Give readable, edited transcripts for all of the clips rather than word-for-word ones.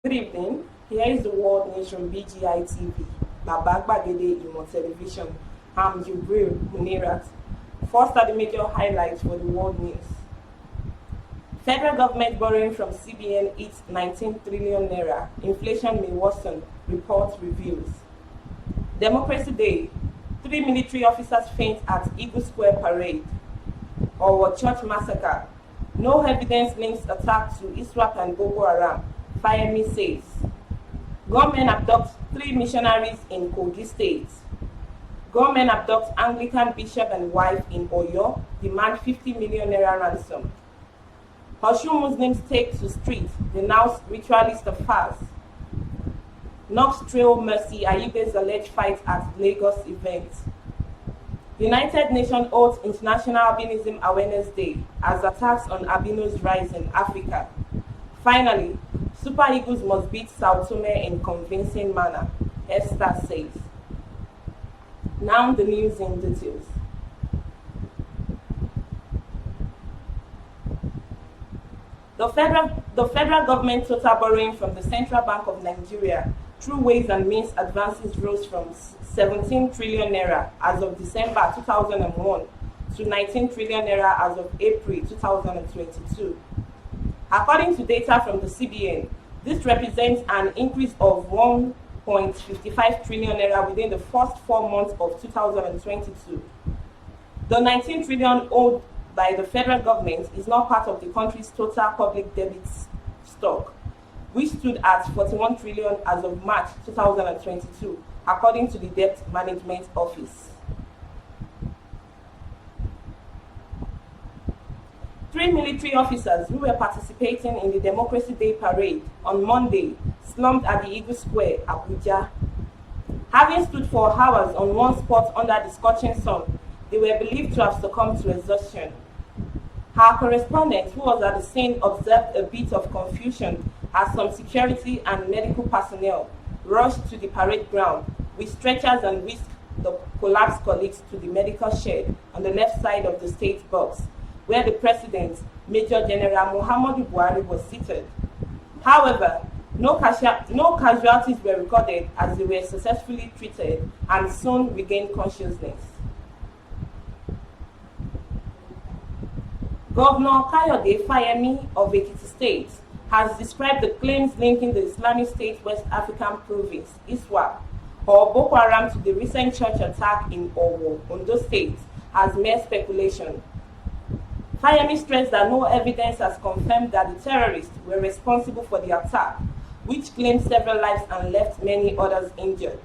Good evening. Here is the world news from BGI TV, Baba Gbagede Imo Television. I'm Jubril Munirat. First are the major highlights for the world news. Federal government borrowing from CBN hits 19 trillion naira. Inflation may worsen, report reveals. Democracy Day. 3 military officers faint at Eagle Square parade. Or church massacre. No evidence links attack to Iswap and Bøkø Haram, Fayemi says. Government abducts 3 missionaries in Kogi State. Government abducts Anglican bishop and wife in Oyo, demand 50 million naira ransom. Osun Muslims take to street, denounce ritualist of fast. Knocks trail mercy Ayibe's alleged fight at Lagos event. United Nations holds International Albinism Awareness Day as attacks on albinos rise in Africa. Finally, Super Eagles must beat Sao Tome in convincing manner, Esther says. Now the news in details. The federal government total borrowing from the Central Bank of Nigeria through Ways and Means advances rose from 17 trillion naira as of December 2001 to 19 trillion naira as of April 2022. According to data from the CBN, this represents an increase of 1.55 trillion naira within the first 4 months of 2022. The 19 trillion owed by the federal government is not part of the country's total public debt stock, which stood at 41 trillion as of March 2022, according to the Debt Management Office. 3 military officers who were participating in the Democracy Day parade on Monday slumped at the Eagle Square, Abuja. Having stood for hours on one spot under the scorching sun, they were believed to have succumbed to exhaustion. Our correspondent, who was at the scene, observed a bit of confusion as some security and medical personnel rushed to the parade ground with stretchers and whisked the collapsed colleagues to the medical shed on the left side of the state box, where the President, Major General Muhammadu Buhari, was seated. However, no casualties were recorded as they were successfully treated and soon regained consciousness. Governor Kayode Fayemi of Ekiti State has described the claims linking the Islamic State West African province, Iswap, or Boko Haram to the recent church attack in Owo, Ondo State, as mere speculation. Fayemi stressed that no evidence has confirmed that the terrorists were responsible for the attack, which claimed several lives and left many others injured.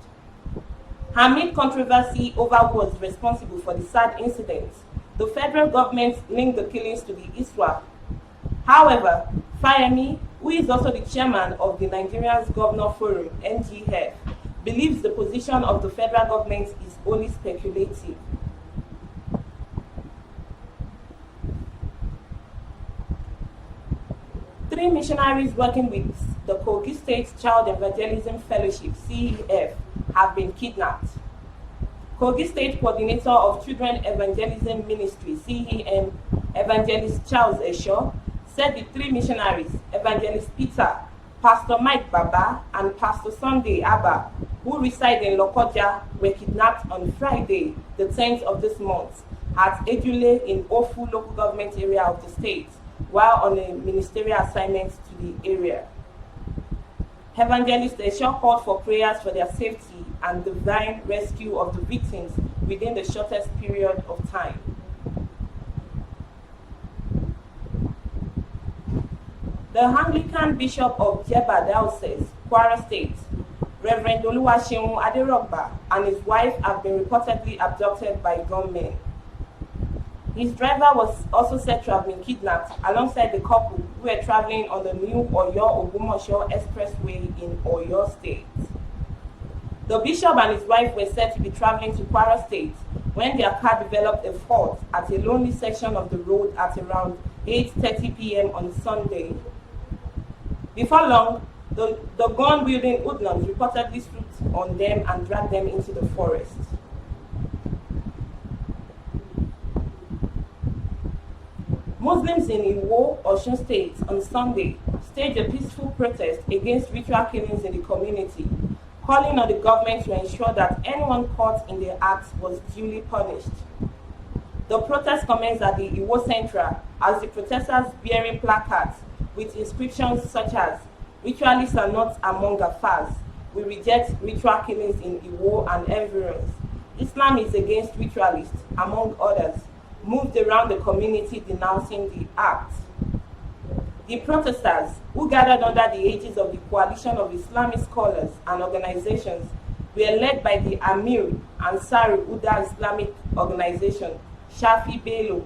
Amid controversy over who was responsible for the sad incident, the federal government linked the killings to the Iswap. However, Fayemi, who is also the chairman of the Nigerian Governor Forum, NGF, believes the position of the federal government is only speculative. Three missionaries working with the Kogi State Child Evangelism Fellowship, CEF, have been kidnapped. Kogi State Coordinator of Children Evangelism Ministry, CEM, Evangelist Charles Esho, said the 3 missionaries, Evangelist Peter, Pastor Mike Baba, and Pastor Sunday Abba, who reside in Lokoja, were kidnapped on Friday, the 10th of this month, at Ejule in Ofu local government area of the state, while on a ministerial assignment to the area. Evangelist Esho called for prayers for their safety and divine rescue of the victims within the shortest period of time. The Anglican Bishop of Jeba Diocese, Kwara State, Reverend Oluwaseun Aderogba, and his wife have been reportedly abducted by gunmen. His driver was also said to have been kidnapped alongside the couple who were traveling on the new Oyo-Ogbomoso Expressway in Oyo State. The bishop and his wife were said to be traveling to Kwara State when their car developed a fault at a lonely section of the road at around 8:30 p.m. on Sunday. Before long, the gun-wielding hoodlums reportedly swooped on them and dragged them into the forest. Muslims in Iwo, Osun State, on Sunday staged a peaceful protest against ritual killings in the community, calling on the government to ensure that anyone caught in the act was duly punished. The protest commenced at the Iwo Central as the protesters bearing placards with inscriptions such as "Ritualists are not among Afars. We reject ritual killings in Iwo and environs. Islam is against ritualists," among others, moved around the community denouncing the act. The protesters, who gathered under the aegis of the Coalition of Islamic Scholars and Organizations, were led by the Amir Ansari Uda Islamic Organization, Shafi Bello.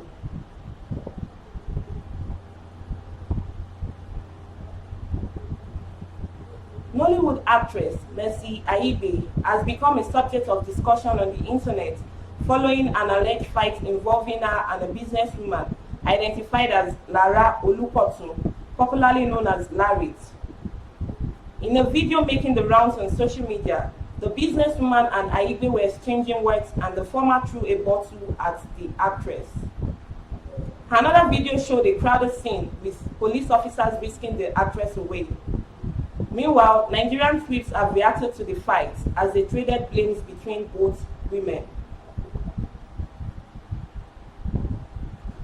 Nollywood actress Mercy Aigbe has become a subject of discussion on the internet following an alleged fight involving her and a businesswoman identified as Lara Olupotun, popularly known as Larit. In a video making the rounds on social media, the businesswoman and Aigbe were exchanging words and the former threw a bottle at the actress. Another video showed a crowded scene with police officers whisking the actress away. Meanwhile, Nigerian tweets have reacted to the fight as they traded blames between both women.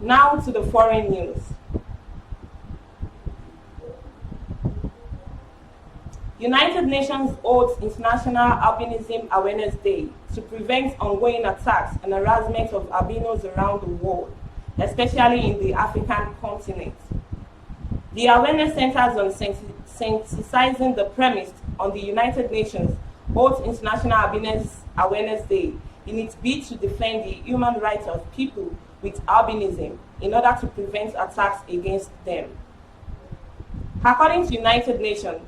Now to the foreign news. United Nations holds International Albinism Awareness Day to prevent ongoing attacks and harassment of albinos around the world, especially in the African continent. The awareness centers on sensitizing the premise on the United Nations holds International Albinism Awareness Day in its bid to defend the human rights of people with albinism in order to prevent attacks against them. According to United Nations,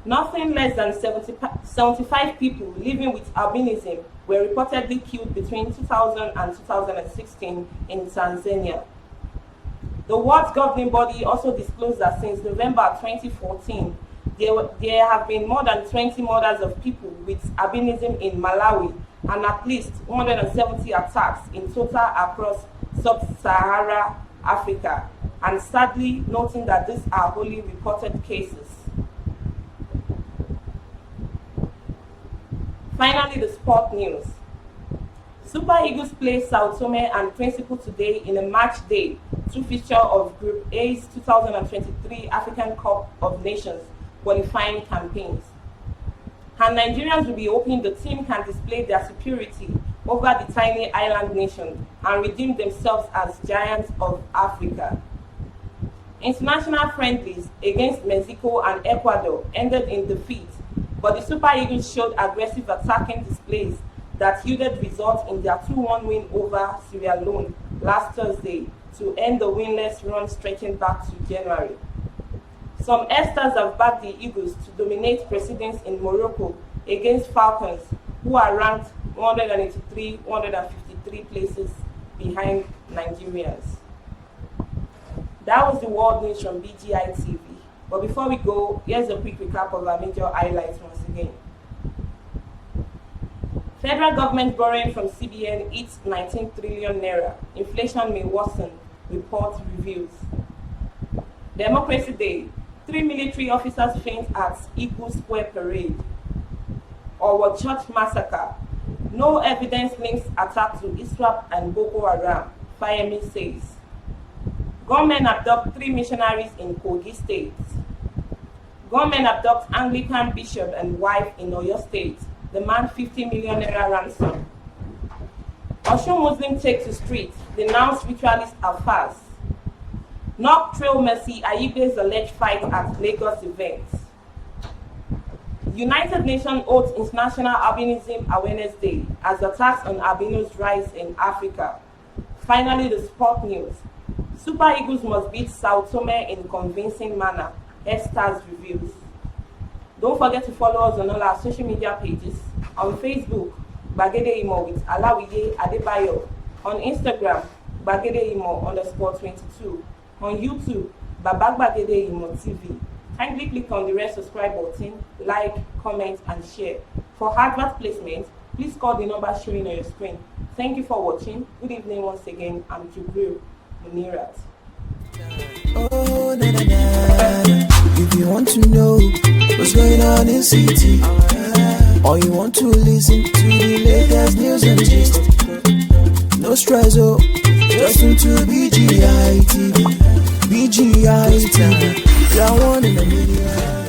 nothing less than 75 people living with albinism were reportedly killed between 2000 and 2016 in Tanzania. The world's governing body also disclosed that since November 2014, there have been more than 20 murders of people with albinism in Malawi and at least 170 attacks in total across sub-Saharan Africa, and sadly noting that these are only reported cases. Finally, the sport news. Super Eagles play Sao Tome and Principe today in a match day 2 fixture of Group A's 2023 African Cup of Nations qualifying campaigns. And Nigerians will be hoping the team can display their superiority over the tiny island nation and redeem themselves as giants of Africa. International friendlies against Mexico and Ecuador ended in defeat, but the Super Eagles showed aggressive attacking displays that yielded results in their 2-1 win over Sierra Leone last Thursday to end the winless run stretching back to January. Some Esters have backed the Eagles to dominate proceedings in Morocco against Falcons, who are ranked 183 places behind Nigerians. That was the world news from BGI TV. But before we go, here's a quick recap of our major highlights once again. Federal government borrowing from CBN hits 19 trillion naira. Inflation may worsen, report reveals. Democracy Day. 3 military officers faint at Eagle Square parade. Or church massacre. No evidence links attack to Iswap and Boko Haram, Fayemi says. Gunmen abduct 3 missionaries in Kogi State. Gunmen abduct Anglican bishop and wife in Oyo State. Demand 50 million naira ransom. Osun Muslim take to street, denounce ritualist affairs. Knock trail Mercy Aigbe's alleged fight at Lagos events. United Nations holds International Albinism Awareness Day as attacks on albinos rise in Africa. Finally, the sport news. Super Eagles must beat Sao Tome in convincing manner, Estars reveals. Don't forget to follow us on all our social media pages. On Facebook, Gbagede Imo with Alawiye Adebayo. On Instagram, Gbagede Imo _22. On YouTube, Baba Gbagede Imo TV. Kindly click on the red subscribe button, like, comment, and share. For advert placement, please call the number showing on your screen. Thank you for watching. Good evening once again. I'm Jubril Munirat. Oh, na, na, na. If you want to know what's going on in city, or you want to listen to the latest news and gist, no stress, oh, just tune to BGI TV. BGI TV, you're one in a million.